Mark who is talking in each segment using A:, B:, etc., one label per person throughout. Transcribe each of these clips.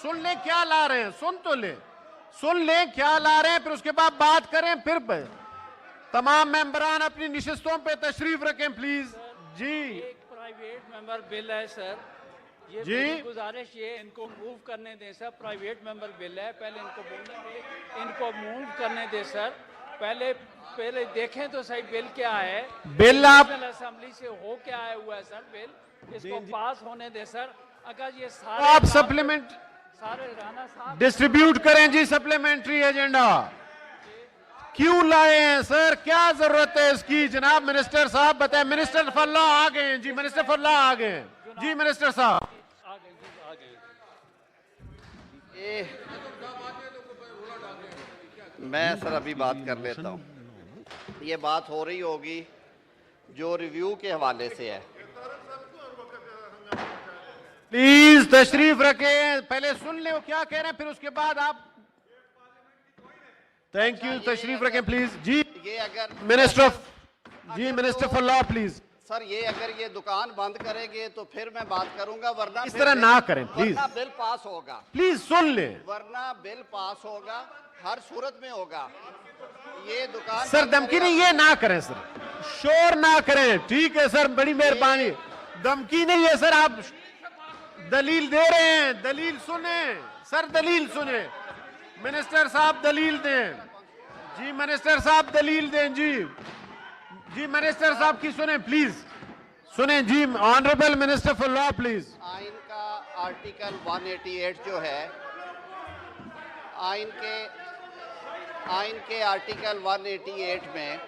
A: सुन ले क्या ला रहे हैं, सुन तो ले, सुन ले क्या ला रहे हैं, फिर उसके बाद बात करें। फिर तमाम मेंबरान अपनी निशिस्तों पे तशरीफ रखें प्लीज। जी
B: एक प्राइवेट मेंबर बिल है सर, ये
A: जी।
B: मेरी गुजारिश ये इनको मूव करने दें सर। प्राइवेट मेंबर बिल है, पहले इनको बोलने दें, इनको मूव करने दें सर। पहले देखें तो सही बिल क्या है,
A: बिल आप
B: असेंबली से हो क्या आया हुआ है सर बिल, इसको पास होने दें सर। अगर ये सारे
A: आप सप्लीमेंट
B: सारे राणा साहब
A: डिस्ट्रीब्यूट करें जी सप्लीमेंट्री एजेंडा। क्यों लाए हैं सर, क्या जरूरत है इसकी? जनाब मिनिस्टर साहब बताएं। मिनिस्टर फॉर लॉ आ गए हैं जी, मिनिस्टर फॉर लॉ आ गए हैं जी। मिनिस्टर साहब
C: मैं सर अभी बात कर लेता हूँ। ये बात हो रही होगी जो रिव्यू के हवाले से है।
A: प्लीज तशरीफ रखें, पहले सुन ले वो क्या कह रहे हैं, फिर उसके बाद आप। थैंक यू, तशरीफ रखें प्लीज जी।
C: ये अगर
A: मिनिस्टर ऑफ जी, minister for law please.
C: Sir ये अगर ये दुकान बंद करेंगे तो फिर मैं बात करूंगा, वरना
A: इस
C: फिर
A: तरह
C: बिल-
A: ना करें, प्लीज।
C: वरना बिल पास होगा,
A: प्लीज सुन ले
C: वरना बिल पास होगा, हर सूरत में होगा। ये दुकान
A: सर,
C: बंद
A: धमकी
C: करेगा।
A: नहीं, ये ना करें सर, शोर ना करें, ठीक है सर, बड़ी मेहरबानी। धमकी नहीं है सर, आप दलील दे रहे हैं, दलील सुने सर, दलील सुने। मिनिस्टर साहब दलील दें जी, मिनिस्टर साहब दलील दें जी। जी मिनिस्टर साहब की सुने प्लीज, सुने जी। Honourable minister for law please.
C: आइन का आर्टिकल 188 जो है, आइन के आर्टिकल 188 में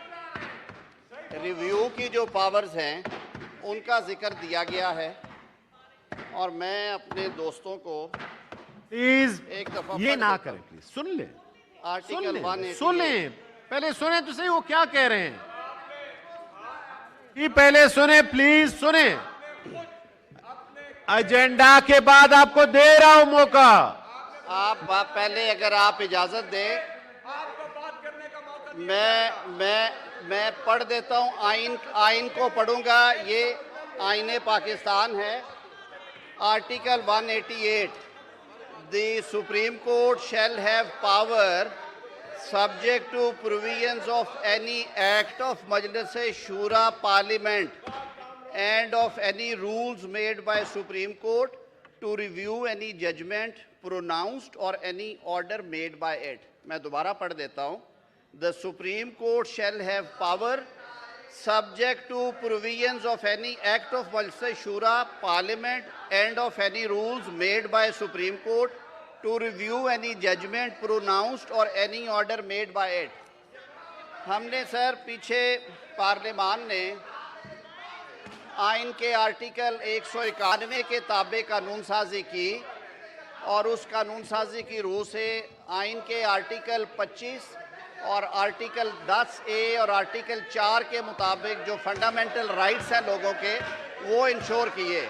C: रिव्यू की जो पावर्स हैं उनका जिक्र दिया गया है। और मैं अपने दोस्तों को
A: प्लीज
C: एक दफा
A: ये
C: पढ़
A: ना
C: देता
A: करें,
C: हूं।
A: प्लीज सुन ले,
C: आर्टिकल
A: सुन ले,
C: 188
A: सुने, पहले सुने तो सही वो क्या कह रहे हैं जी, पहले सुने प्लीज, सुने। एजेंडा के बाद आपको दे रहा हूं मौका।
C: आप पहले अगर आप इजाजत दें, मैं पढ़ देता हूं। आइन को पढ़ूंगा। ये आईने पाकिस्तान है। Article 188, the supreme court shall have power subject to provisions of any act of Majlis Shura Parliament and of any rules made by Supreme Court to review any judgment pronounced or any order made by it. मैं दोबारा पढ़ देता हूँ। The Supreme Court shall have power subject to provisions of any act of Majlis Shura Parliament and of any rules made by Supreme Court to review any judgment pronounced or any order made by it. हमने sir पीछे पार्लियामान ने आइन के article 191 के ताबे कानून साजी की और उस कानून साजी की रूह से आइन के आर्टिकल 25 और आर्टिकल 10A और आर्टिकल 4 के मुताबिक जो फंडामेंटल राइट्स हैं लोगों के, वो इंश्योर किए।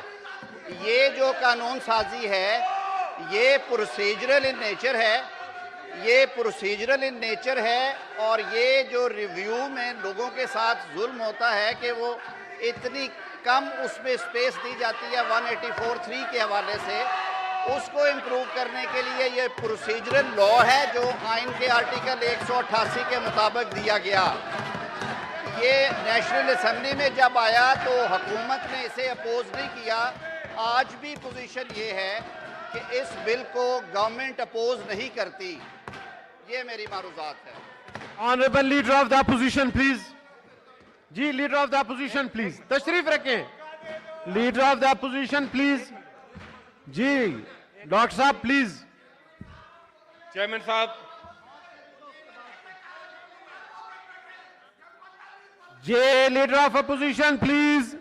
C: ये जो कानून साजी है ये प्रोसीजरल इन नेचर है, ये प्रोसीजरल इन नेचर है। और ये जो रिव्यू में लोगों के साथ जुल्म होता है कि वो इतनी कम उसमें स्पेस दी जाती है 184(3) के हवाले से, उसको इम्प्रूव करने के लिए ये प्रोसीजरल लॉ है जो आइन के आर्टिकल 188 के मुताबिक दिया गया। ये नेशनल असेंबली में जब आया तो हुकूमत ने इसे अपोज नहीं किया। आज भी पोजीशन ये है कि इस बिल को गवर्नमेंट अपोज नहीं करती। ये मेरी मारूजात है।
A: Honourable leader of the opposition please जी, leader of the opposition please तशरीफ रखें। Leader of the opposition please जी, डॉक्टर साहब प्लीज।
D: चेयरमैन साहब,
A: जे leader of opposition please,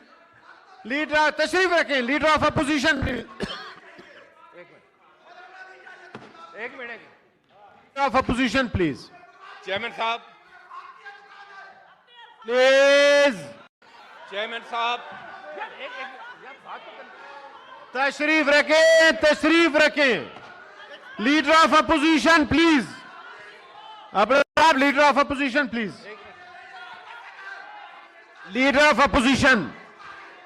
A: leader तशरीफ रखें, लीडर ऑफ अपोजिशन प्लीज।
D: एक minute.
A: Leader of opposition please,
D: chairman साहब,
A: प्लीज
D: चेयरमैन साहब,
A: तशरीफ रखें, तशरीफ रखें। लीडर ऑफ अपोजिशन प्लीज, आप leader of opposition please, leader of opposition,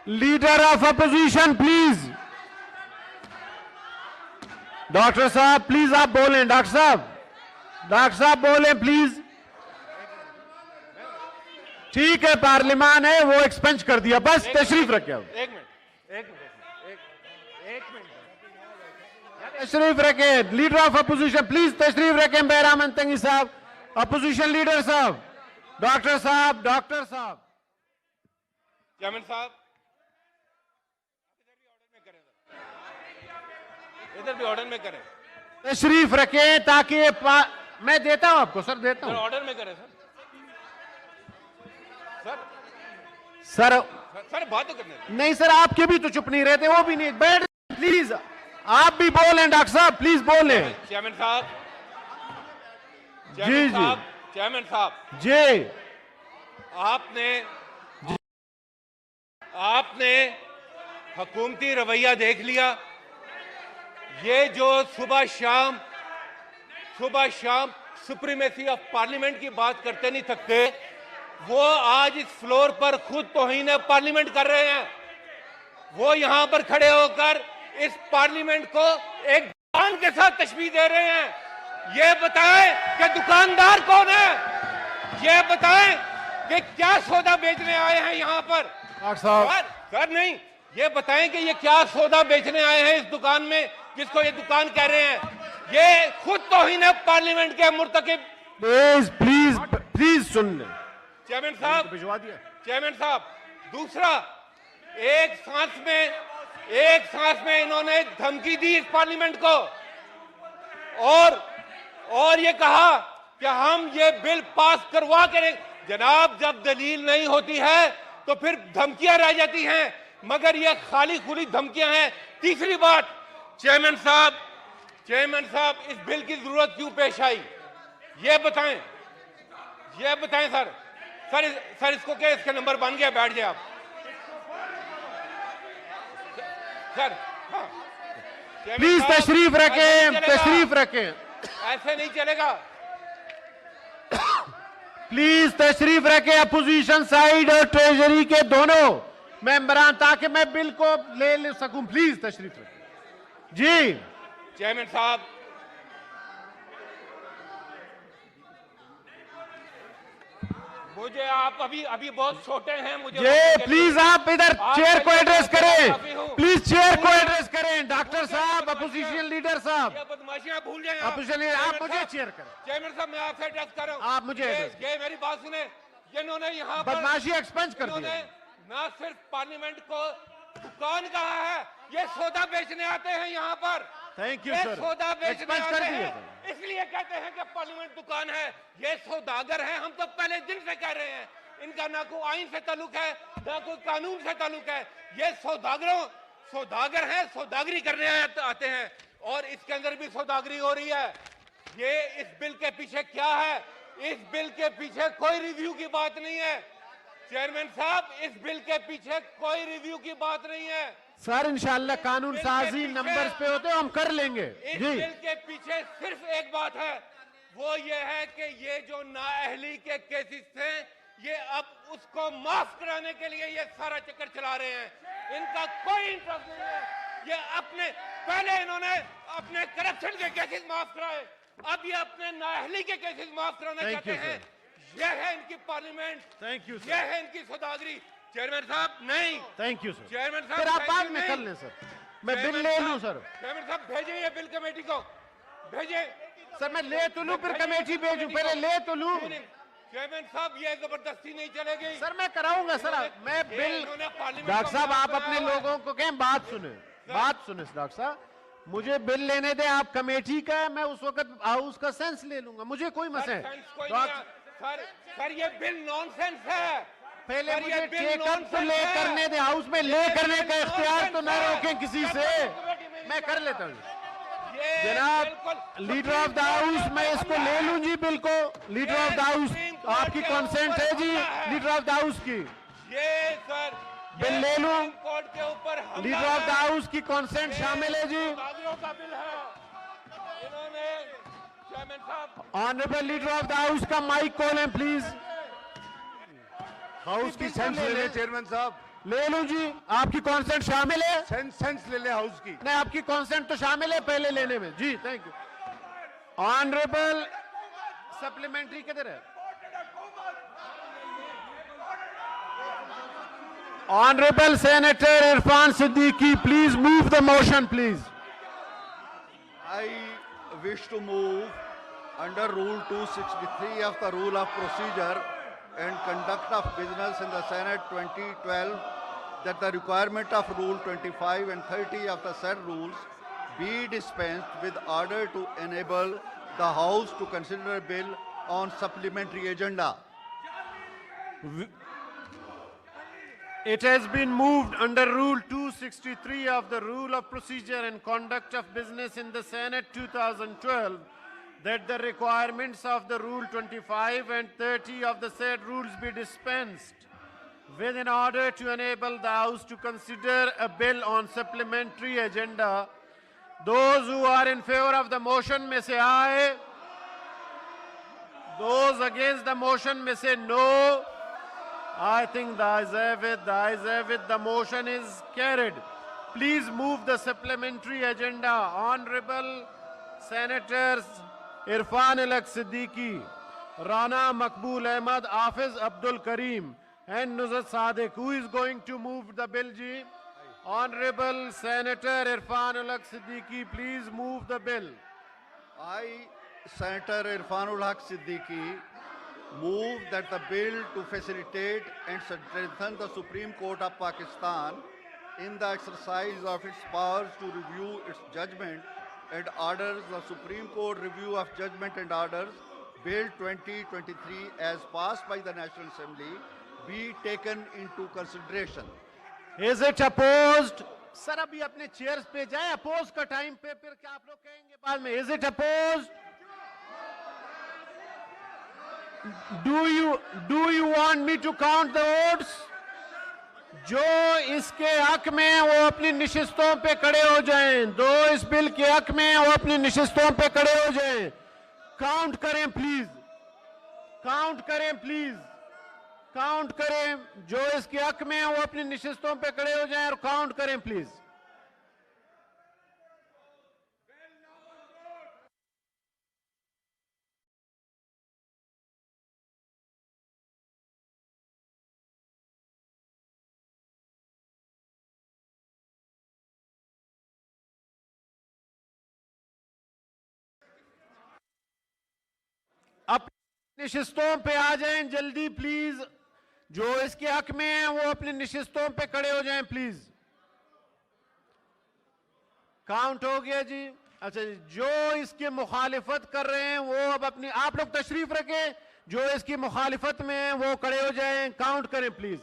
A: leader of opposition please. Doctor साहब प्लीज आप बोलें, डॉक्टर साहब बोलें प्लीज। ठीक है, पार्लियामान है, वो एक्सपेंज कर दिया, बस तशरीफ रखें।
D: एक मिनट
A: तशरीफ रखें, लीडर ऑफ अपोजिशन प्लीज तशरीफ रखें। बैरामन तंगी साहब, अपोजिशन लीडर साहब, डॉक्टर साहब।
D: चेयरमैन साहब इधर भी ऑर्डर में करें,
A: तशरीफ रखें ताकि मैं देता हूं आपको सर, देता हूं
D: ऑर्डर में करें
A: सर।
D: सर बात तो करने दें।
A: नहीं सर, आपके भी तो चुप नहीं रहते, वो भी नहीं बैठ। प्लीज आप भी बोलें, डॉक्टर साहब प्लीज बोलें।
D: चेयरमैन साहब,
A: जी
D: चेयरमैन साहब
A: जी,
D: आपने हुकूमती रवैया देख लिया। ये जो सुबह शाम सुप्रीमेसी ऑफ पार्लियामेंट की बात करते नहीं थकते, वो आज इस फ्लोर पर खुद तौहीन पार्लियामेंट कर रहे हैं। वो यहां पर खड़े होकर इस पार्लियामेंट को एक दुकान के साथ तशबीह दे रहे हैं। ये बताएं कि दुकानदार कौन है, ये बताएं कि क्या सौदा बेचने आए हैं यहां पर।
A: डॉक्टर साहब
D: सर नहीं, ये बताएं कि ये क्या सौदा बेचने आए हैं इस दुकान में, जिसको ये दुकान कह रहे हैं। ये खुद तौहीन पार्लियामेंट के मुर्तकिब।
A: प्लीज सुन लें।
D: चेयरमैन साहब
A: भिजवा दिया।
D: चेयरमैन साहब, दूसरा, एक सांस में इन्होंने धमकी दी इस पार्लियामेंट को, और ये कहा कि हम ये बिल पास करवा के। जनाब, जब दलील नहीं होती है तो फिर धमकियां रह जाती हैं, मगर ये खाली खुली धमकियां हैं। तीसरी बात, चेयरमैन साहब, इस बिल की जरूरत क्यों पेश आई, ये बताएं सर इसको क्या इसका नंबर बन गया, बैठ जाए आप सर। हाँ,
A: प्लीज तशरीफ रखें,
D: ऐसे नहीं चलेगा।
A: प्लीज तशरीफ रखें अपोजिशन साइड और ट्रेजरी के दोनों मेंबरान, ताकि मैं बिल को ले सकूं। प्लीज तशरीफ रखें जी।
D: चेयरमैन साहब, मुझे आप अभी बहुत छोटे हैं, मुझे
A: प्लीज आप इधर चेयर को एड्रेस करें, डॉक्टर साहब, अपोजिशन लीडर साहब,
D: बदमाशियां भूल जाए
A: अपोजिशन लीडर, आप मुझे चेयर करें।
D: चेयरमैन साहब, मैं आपसे एड्रेस कर रहा हूं,
A: आप मुझे
D: ये मेरी बात सुने। जिन्होंने यहाँ
A: बदमाशी एक्सपेंस कर दी,
D: ना सिर्फ पार्लियामेंट को दुकान कहा है, ये सौदा बेचने आते हैं यहाँ पर।
A: थैंक यू सर,
D: सौदा बेचने आते हैं,
A: सर।
D: इसलिए कहते हैं कि पार्लियामेंट दुकान है। ये सौदागर है, हम तो पहले दिन से कह रहे हैं। इनका ना कोई आइन से ताल्लुक है, ना कोई कानून से ताल्लुक है। ये सौदागर हैं, सौदागरी करने आते हैं, और इसके अंदर भी सौदागरी हो रही है। ये इस बिल के पीछे क्या है? इस बिल के पीछे कोई रिव्यू की बात नहीं है चेयरमैन साहब, इस बिल के पीछे कोई रिव्यू की बात नहीं है
A: सर। इंशाल्लाह कानून साजी नंबर्स पे होते हम कर लेंगे।
D: इस बिल के पीछे सिर्फ एक बात है, वो ये है कि ये जो नाअहली के केसेस थे, ये अब उसको माफ कराने के लिए ये सारा चक्कर चला रहे हैं। इनका कोई इंटरेस्ट नहीं है। ये पहले इन्होंने अपने करप्शन के केसेस माफ कराए, अब ये अपने नाअहली के केसेस माफ कराना चाहते हैं। यह है इनकी पार्लियामेंट,
A: थैंक यू सर।
D: यह है इनकी सौदागरी। चेयरमैन साहब नहीं,
A: थैंक यू सर।
D: चेयरमैन साहब
A: फिर आप बाद में कर लें सर, मैं बिल ले लूं सर।
D: चेयरमैन साहब भेजे ये बिल कमेटी को, भेजे
A: सर। मैं ले तो लूं, फिर कमेटी भेजूं, पहले ले तो लूं।
D: चेयरमैन साहब, ये जबरदस्ती नहीं चलेगी
A: सर। मैं कराऊंगा सर, मैं बिल। डॉक्टर साहब आप अपने लोगों को कहें, बात सुने डॉक्टर साहब, मुझे बिल लेने दें। आप कमेटी का है, मैं उस वक्त हाउस का सेंस ले लूंगा, मुझे कोई मसला।
D: सर ये बिल नॉनसेंस है।
A: पहले मुझे चेकअप तो ले करने दे, हाउस में ले करने का इख्तियार तो न रोकें किसी से, मैं कर लेता हूँ। जनाब लीडर ऑफ द हाउस, मैं इसको ले लूं जी बिल को। लीडर ऑफ द हाउस, आपकी कंसेंट है जी लीडर ऑफ द हाउस की?
D: ये सर
A: बिल ले लूं?
D: कोर्ट के ऊपर
A: लीडर ऑफ द हाउस की कंसेंट शामिल है जी?
D: का बिल है इन्होंने। चेयरमैन साहब,
A: honourable leader of the house का माइक खोलें प्लीज। हाउस की सेंस ले लें चेयरमैन साहब। ले लूं जी, आपकी कॉन्सेंट शामिल है?
E: सेंस ले ले हाउस की।
A: नहीं, आपकी कॉन्सेंट तो शामिल है पहले लेने में जी। Thank you. ऑनरेबल सप्लीमेंट्री किधर है? Honourable senator Irfan Siddiqui, please move the motion please.
F: I wish to move under Rule 263 of the Rule of Procedure and Conduct of Business in the Senate 2012 that the requirement of Rule 25 and 30 of the said rules be dispensed with order to enable the House to consider a bill on supplementary agenda.
A: It has been moved under Rule 263 of the Rule of Procedure and Conduct of Business in the Senate 2012 that the requirements of the Rule 25 and 30 of the said rules be dispensed with in order to enable the House to consider a bill on supplementary agenda. Those who are in favor of the motion may say aye. Those against the motion may say no. I think the ayes have it, the motion is carried. Please move the supplementary agenda. Honorable Senators Irfan Ulaq Siddiqui, Rana Maqbool Ahmad, Hafiz Abdul Karim and Nuzhat Sadiq. Who is going to move the bill, ji? Honorable Senator Irfan Ulaq Siddiqui, please move the bill.
F: I, Senator Irfanul Haq Siddiqui, move that the bill to facilitate and strengthen the Supreme Court of Pakistan in the exercise of its powers to review its judgment and orders, the Supreme Court review of judgment and orders, Bill 2023 as passed by the National Assembly, be taken into consideration.
A: Is it opposed? Sir अभी अपने chairs पे जाए, oppose का time पे फिर क्या आप लोग कहेंगे बाद में? Is it opposed? Do you want me to count the votes? जो इसके हक में हैं वो अपनी निशिस्तों पे खड़े हो जाएं। जो इस बिल के हक में हैं वो अपनी निशिस्तों पे खड़े हो जाएं। काउंट करें प्लीज, काउंट करें प्लीज, काउंट करें। जो इसके हक में हैं वो अपनी निशिस्तों पे खड़े हो जाएं और काउंट करें प्लीज। अपनी निशिस्तों पे आ जाएं जल्दी प्लीज। जो इसके हक में हैं वो अपनी निशिस्तों पे खड़े हो जाएं प्लीज। काउंट हो गया जी। अच्छा जी, जो इसकी मुखालिफत कर रहे हैं वो अब अपनी, आप लोग तशरीफ रखें। जो इसकी मुखालिफत में हैं वो खड़े हो जाएं, काउंट करें प्लीज।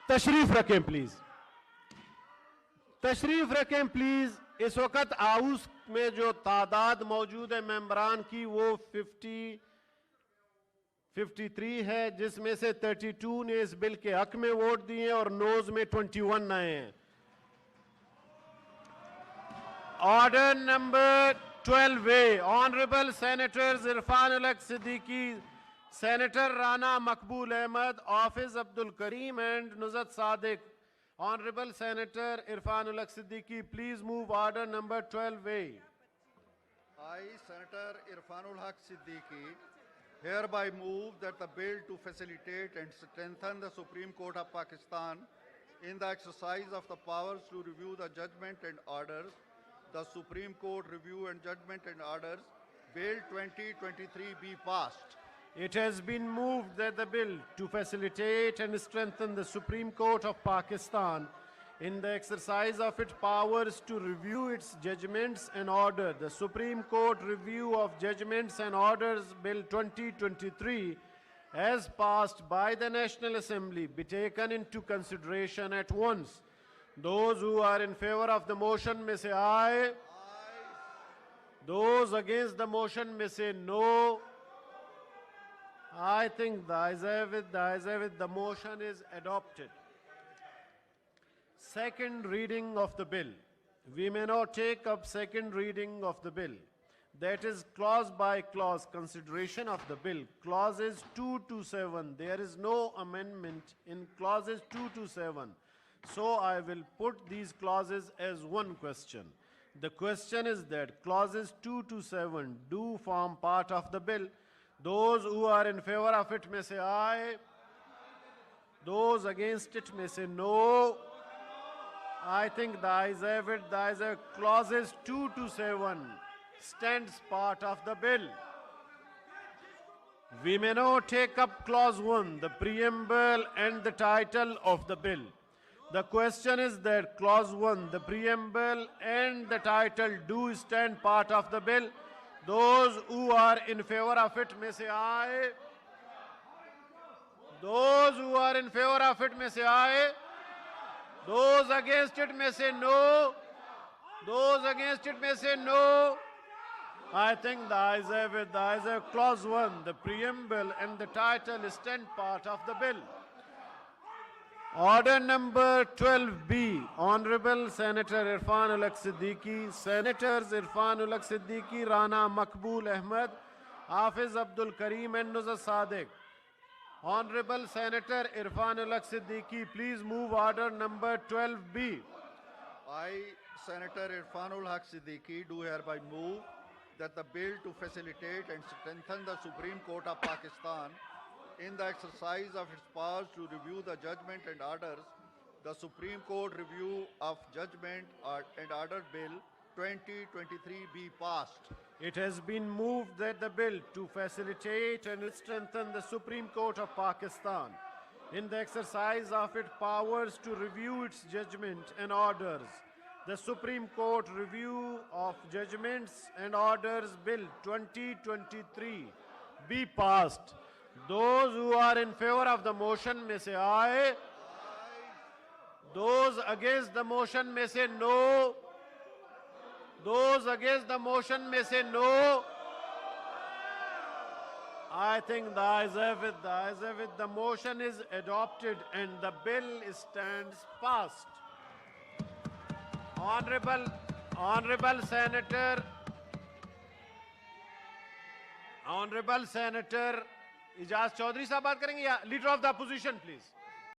A: तशरीफ रखें प्लीज, तशरीफ रखें प्लीज। इस वक्त हाउस में जो तादाद मौजूद है मेंबरान की वो 53 है, जिसमें से 32 ने इस बिल के हक में वोट दिए और नोज में 21 आए हैं। Order number 12A, honourable senators Irfan उलक Siddiqui, Senator Rana Maqbool Ahmad, Hafiz Abdul Karim and Nuzhat Sadiq. Honorable Senator Irfan Ulaq Siddiqui, please move order number 12A.
F: I, Senator Irfanul Haq Siddiqui, hereby move that the bill to facilitate and strengthen the Supreme Court of Pakistan in the exercise of the powers to review the judgment and orders, the Supreme Court review and judgment and orders, Bill 2023 be passed.
A: It has been moved that the bill to facilitate and strengthen the Supreme Court of Pakistan in the exercise of its powers to review its judgments and order, the Supreme Court Review of Judgments and Orders Bill 2023 as passed by the National Assembly be taken into consideration at once. Those who are in favor of the motion may say aye. Those against the motion may say no. I think the ayes have it, the motion is adopted. Second reading of the bill. We may now take up second reading of the bill. That is clause by clause consideration of the bill. Clauses 2 to 7. There is no amendment in clauses 2 to 7. So I will put these clauses as one question. The question is that clauses 2 to 7 do form part of the bill. Those who are in favor of it may say aye. Those against it may say no. I think the ayes have it, the ayes have clauses 2 to 7 stands part of the bill. We may now take up clause 1, the preamble and the title of the bill. The question is that clause 1, the preamble and the title do stand part of the bill. Those who are in favor of it may say aye. Those who are in favor of it may say aye. Those against it may say no. Those against it may say no. I think the ayes have it, the ayes have clause 1, the preamble and the title stand part of the bill. Order number 12B, Honorable Senator Irfan Ulaq Siddiqui, Senators Irfan Ulaq Siddiqui, Rana Makbul Ahmed, Hafiz Abdul Kareem and Nuzar Sadiq. Honorable Senator Irfan Ulaq Siddiqui, please move order number 12B.
F: I, Senator Irfanul Haq Siddiqui, do hereby move that the bill to facilitate and strengthen the Supreme Court of Pakistan in the exercise of its powers to review the judgment and orders, the Supreme Court Review of Judgment and Order Bill 2023 be passed.
A: It has been moved that the bill to facilitate and strengthen the Supreme Court of Pakistan in the exercise of its powers to review its judgment and orders, the Supreme Court Review of Judgments and Orders Bill 2023 be passed. Those who are in favor of the motion may say aye. Those against the motion may say no. Those against the motion may say no. I think the ayes have it, the ayes have it. The motion is adopted and the bill stands passed. Honorable Senator Ijaz Chaudhry साहब बात करेंगे या leader of the opposition please.